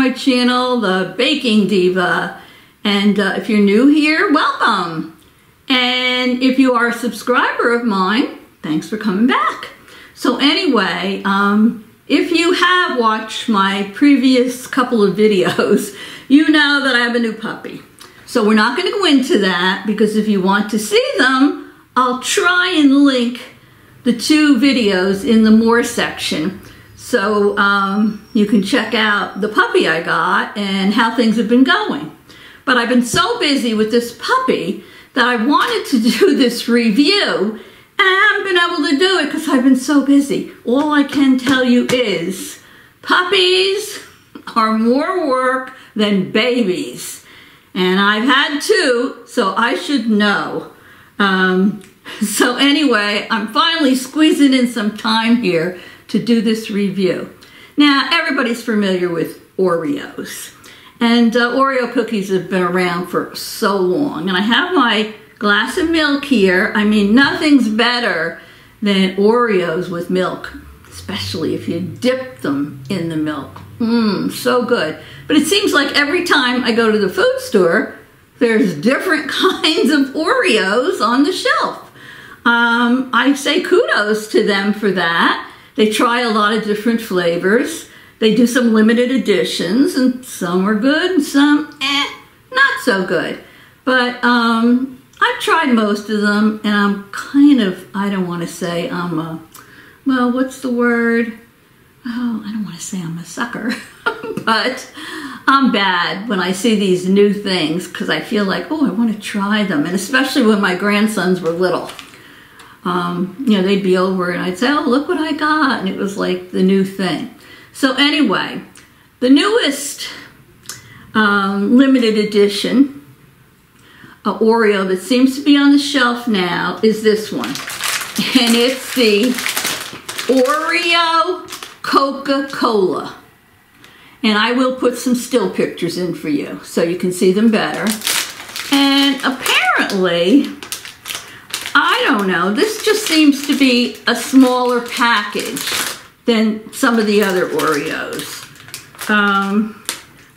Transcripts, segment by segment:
my channel, the Baking Diva. And if you're new here, welcome. And if you are a subscriber of mine, thanks for coming back. So anyway, if you have watched my previous couple of videos, you know that I have a new puppy. So we're not going to go into that because if you want to see them, I'll try and link the two videos in the more section. So you can check out the puppy I got and how things have been going. But I've been so busy with this puppy that I wanted to do this review, and I haven't been able to do it because I've been so busy. All I can tell you is puppies are more work than babies. And I've had two, so I should know. So anyway, I'm finally squeezing in some time here to do this review. Now, everybody's familiar with Oreos. And Oreo cookies have been around for so long. And I have my glass of milk here. I mean, nothing's better than Oreos with milk, especially if you dip them in the milk. So good. But it seems like every time I go to the food store, there's different kinds of Oreos on the shelf. I say kudos to them for that. They try a lot of different flavors. They do some limited editions, and some are good and some not so good. But I've tried most of them, and I'm kind of, I don't want to say I'm a, well, what's the word? Oh, I don't want to say I'm a sucker, but I'm bad when I see these new things because I feel like, oh, I want to try them. And especially when my grandsons were little. You know, they'd be over and I'd say, oh, look what I got. And it was like the new thing. So anyway, the newest limited edition Oreo that seems to be on the shelf now is this one. And it's the Oreo Coca-Cola. And I will put some still pictures in for you so you can see them better. And apparently, I don't know, this just seems to be a smaller package than some of the other Oreos.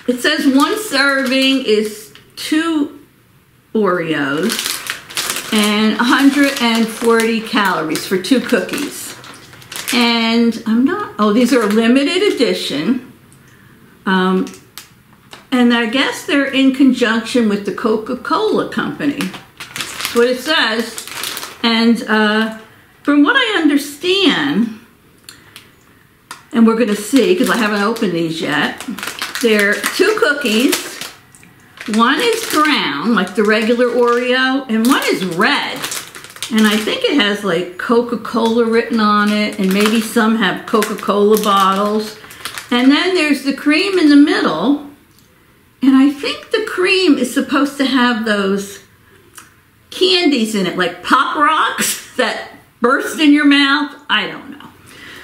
It says one serving is 2 Oreos and 140 calories for 2 cookies. And I'm not, oh, these are limited edition. And I guess they're in conjunction with the Coca-Cola company. That's what it says. And from what I understand, and we're going to see because I haven't opened these yet, they're 2 cookies. One is brown, like the regular Oreo, and one is red. And I think it has like Coca-Cola written on it, and maybe some have Coca-Cola bottles. And then there's the cream in the middle. And I think the cream is supposed to have those candies in it, like Pop Rocks that burst in your mouth. I don't know.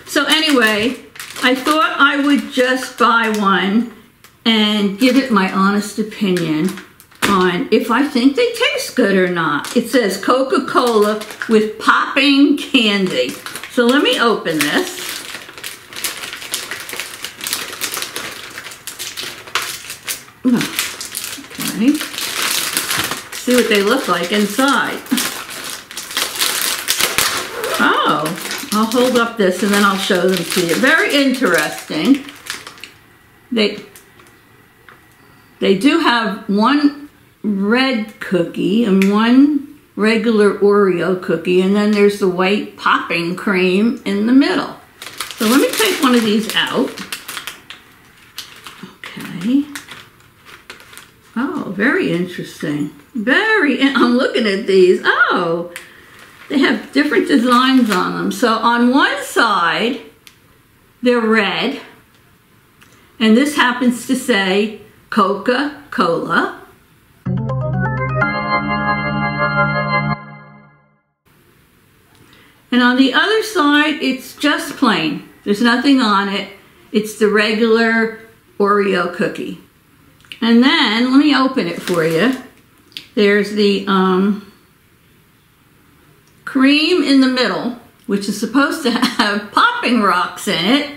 So anyway, I thought I would just buy one and give it my honest opinion on if I think they taste good or not. It says Coca-Cola with popping candy. So let me open this. Okay. See what they look like inside. Oh, I'll hold up this and then I'll show them to you. Very interesting. They do have one red cookie and one regular Oreo cookie, and then there's the white popping cream in the middle. So let me take one of these out. Okay. Oh, very interesting. I'm looking at these. Oh, they have different designs on them. So on one side, they're red. And this happens to say Coca-Cola. And on the other side, it's just plain. There's nothing on it. It's the regular Oreo cookie. And then, let me open it for you. There's the cream in the middle, which is supposed to have popping rocks in it.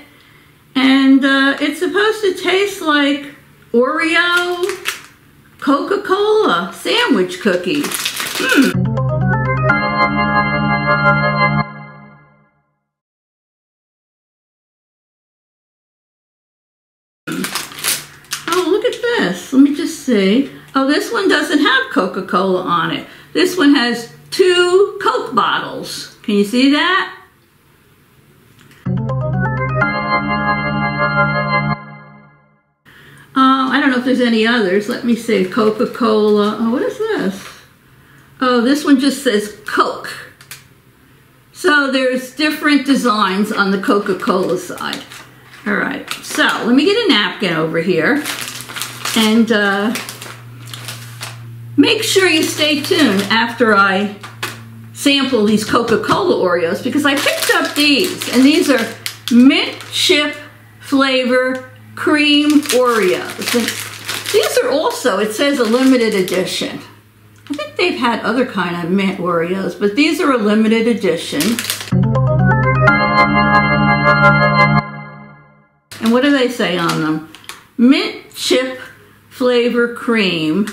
And it's supposed to taste like Oreo Coca-Cola sandwich cookies. Oh, look at this. Let me just see. Oh, this one doesn't have Coca-Cola on it. This one has 2 Coke bottles. Can you see that? I don't know if there's any others. Let me see. Coca-Cola. Oh, what is this? Oh, this one just says Coke. So there's different designs on the Coca-Cola side. All right. So let me get a napkin over here. And make sure you stay tuned after I sample these Coca-Cola Oreos, because I picked up these, and these are mint chip flavor cream Oreos. And these are also, it says, a limited edition. I think they've had other kind of mint Oreos, but these are a limited edition. And what do they say on them? Mint chip flavor cream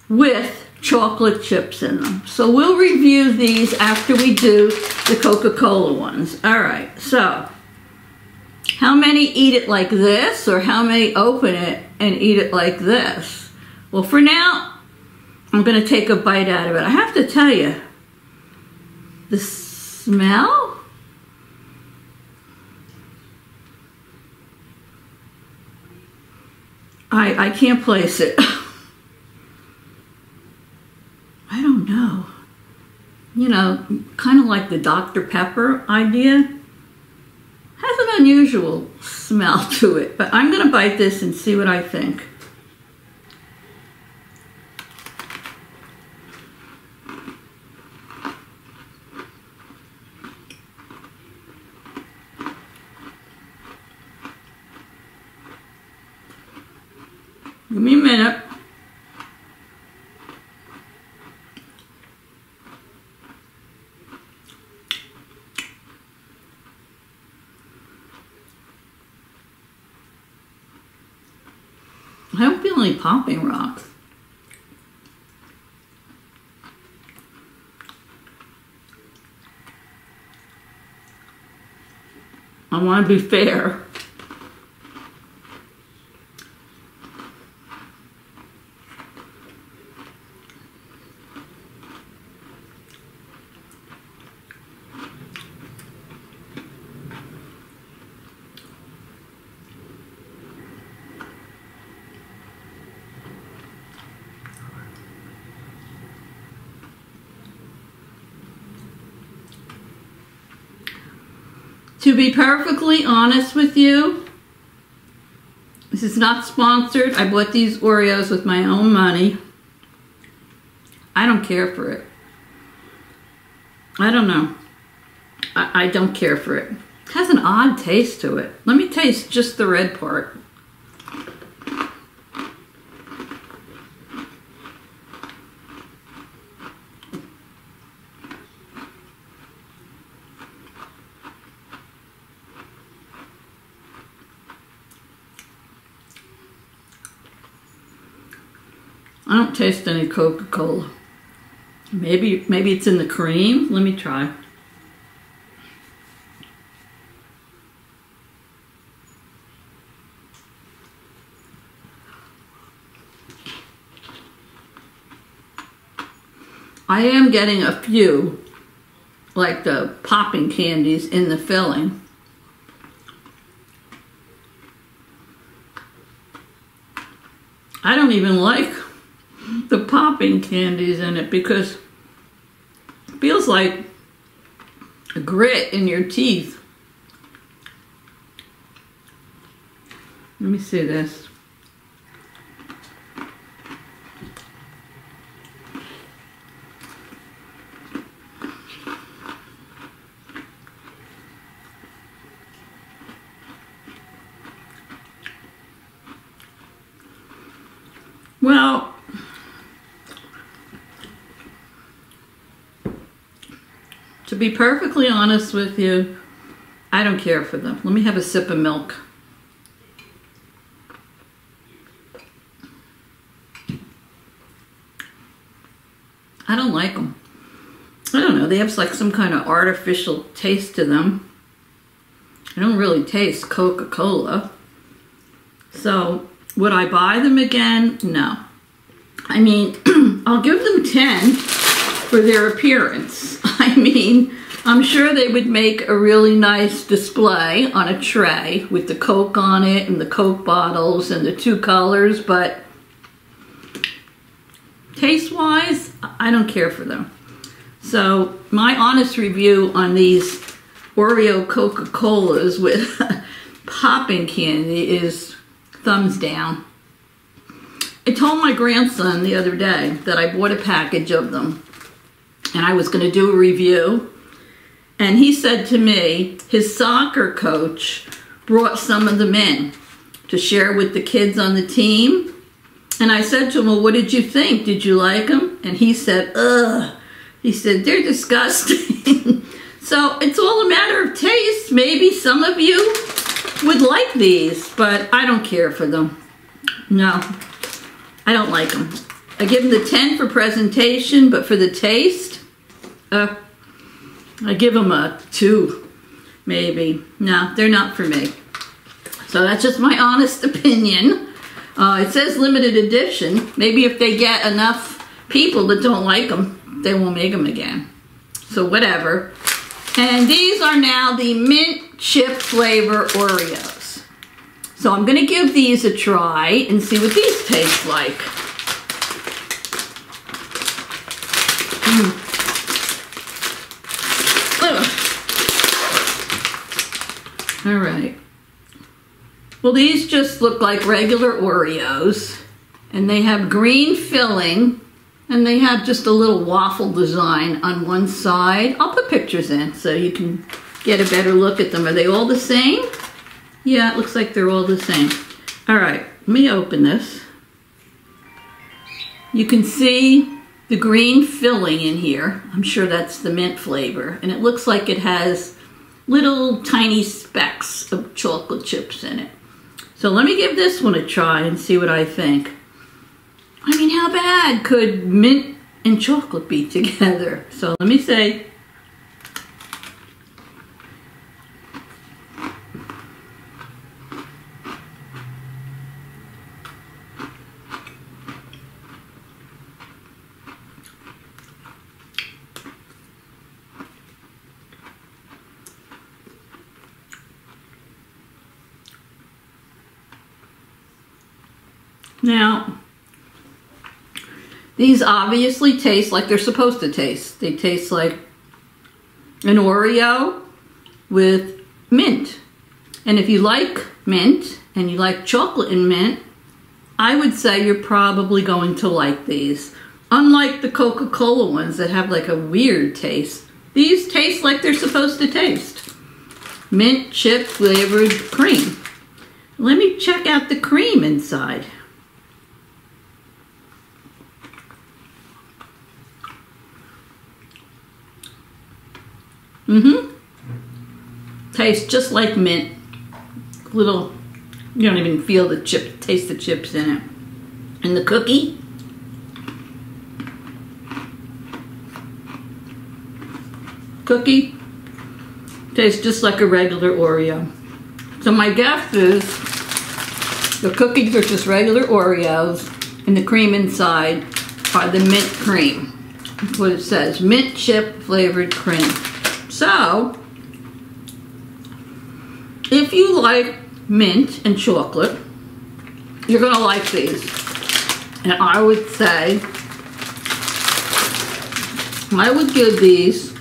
with chocolate chips in them. So we'll review these after we do the Coca-Cola ones. All right, so how many eat it like this, or how many open it and eat it like this? Well, for now, I'm going to take a bite out of it. I have to tell you, the smell? I can't place it. I don't know. You know, kind of like the Dr. Pepper idea. Has an unusual smell to it, but I'm going to bite this and see what I think. Give me a minute. I don't feel any popping rocks. I want to be fair. To be perfectly honest with you, this is not sponsored. I bought these Oreos with my own money. I don't care for it. I don't know. I don't care for it. It has an odd taste to it. Let me taste just the red part. I don't taste any Coca-Cola. Maybe it's in the cream. Let me try. I am getting a few, like the popping candies in the filling. I don't even like the popping candies in it because it feels like a grit in your teeth. Let me see this. Well, to be perfectly honest with you, I don't care for them. Let me have a sip of milk. I don't like them. I don't know, they have like some kind of artificial taste to them. I don't really taste Coca-Cola. So, would I buy them again? No. I mean, I'll give them 10 for their appearance. I mean, I'm sure they would make a really nice display on a tray with the Coke on it and the Coke bottles and the 2 colors, but taste-wise, I don't care for them. So my honest review on these Oreo Coca-Colas with popping candy is thumbs down. I told my grandson the other day that I bought a package of them and I was going to do a review. And he said to me, his soccer coach brought some of them in to share with the kids on the team. And I said to him, well, what did you think? Did you like them? And he said, ugh. He said, they're disgusting. So it's all a matter of taste. Maybe some of you would like these, but I don't care for them. No, I don't like them. I give them the 10 for presentation, but for the taste, I give them a 2, maybe. No, they're not for me. So that's just my honest opinion. It says limited edition. Maybe if they get enough people that don't like them, they won't make them again. So whatever. And these are now the mint chip flavor Oreos. So I'm going to give these a try and see what these taste like. All right. Well, these just look like regular Oreos, and they have green filling, and they have just a little waffle design on one side. I'll put pictures in so you can get a better look at them. Are they all the same? Yeah, it looks like they're all the same. All right, let me open this. You can see the green filling in here. I'm sure that's the mint flavor, and it looks like it has little tiny specks of chocolate chips in it. So let me give this one a try and see what I think. I mean, how bad could mint and chocolate be together? So let me say. Now, these obviously taste like they're supposed to taste. They taste like an Oreo with mint. And if you like mint and you like chocolate and mint, I would say you're probably going to like these. Unlike the Coca-Cola ones that have like a weird taste, these taste like they're supposed to taste. Mint chip flavored cream. Let me check out the cream inside. Tastes just like mint. Little, you don't even feel the chip, taste the chips in it. And the cookie. Cookie tastes just like a regular Oreo. So my guess is the cookies are just regular Oreos and the cream inside are the mint cream. That's what it says, mint chip flavored cream. So, if you like mint and chocolate, you're going to like these. And I would say, I would give these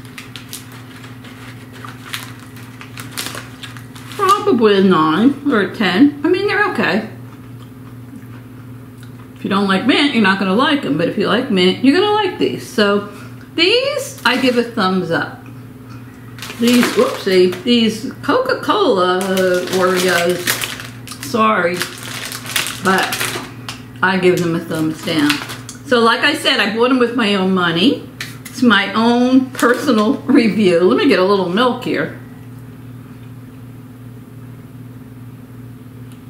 probably a 9 or a 10. I mean, they're okay. If you don't like mint, you're not going to like them. But if you like mint, you're going to like these. So, these, I give a thumbs up. These, whoopsie, these Coca-Cola Oreos, sorry, but I give them a thumbs down. So like I said, I bought them with my own money. It's my own personal review. Let me get a little milk here.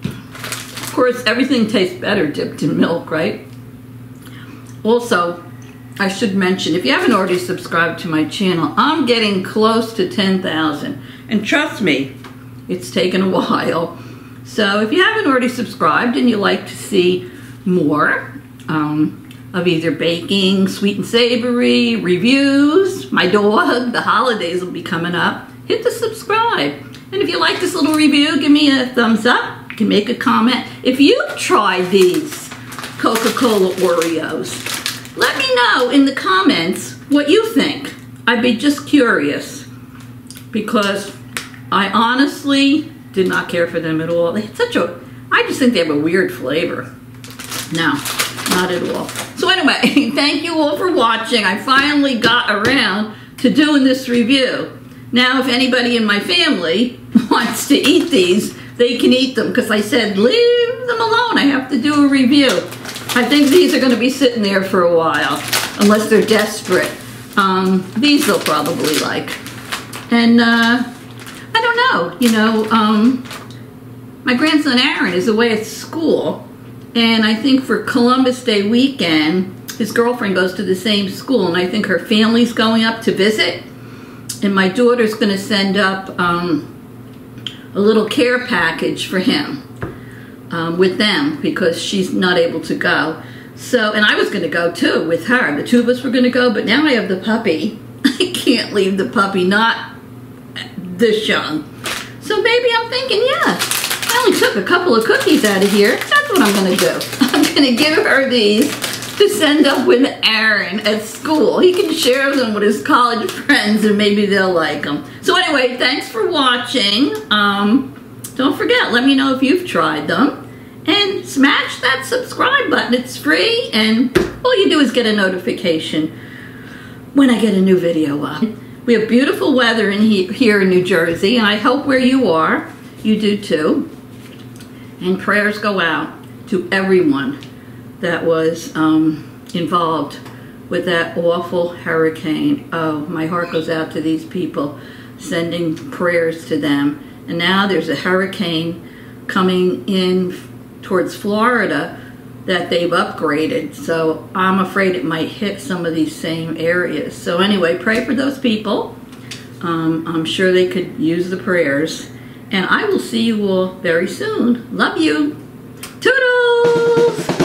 Of course, everything tastes better dipped in milk, right? Also, I should mention, if you haven't already subscribed to my channel, I'm getting close to 10,000. And trust me, it's taken a while. So if you haven't already subscribed and you like to see more of either baking, sweet and savory, reviews, my dog, the holidays will be coming up, hit the subscribe. And if you like this little review, give me a thumbs up. You can make a comment. If you've tried these Coca-Cola Oreos, let me know in the comments what you think. I'd be just curious, because I honestly did not care for them at all. They had I just think they have a weird flavor. No, not at all. So anyway, thank you all for watching. I finally got around to doing this review. Now, if anybody in my family wants to eat these, they can eat them, because I said, leave them alone. I have to do a review. I think these are going to be sitting there for a while, unless they're desperate. These they'll probably like. And I don't know, you know, my grandson Aaron is away at school, and I think for Columbus Day weekend, his girlfriend goes to the same school, and I think her family's going up to visit, and my daughter's going to send up a little care package for him with them, because she's not able to go. So, and I was going to go too with her. The two of us were going to go, but now I have the puppy. I can't leave the puppy, not this young. So maybe I'm thinking, yeah, I only took a couple of cookies out of here. That's what I'm going to do. I'm going to give her these to send up with Aaron at school. He can share them with his college friends, and maybe they'll like them. So anyway, thanks for watching. Don't forget, let me know if you've tried them. And smash that subscribe button. It's free, and all you do is get a notification when I get a new video up. We have beautiful weather here in New Jersey, and I hope where you are, you do too. And prayers go out to everyone that was involved with that awful hurricane. Oh, my heart goes out to these people, sending prayers to them. And now there's a hurricane coming in towards Florida that they've upgraded. So I'm afraid it might hit some of these same areas. So anyway, pray for those people. I'm sure they could use the prayers. And I will see you all very soon. Love you. Toodles!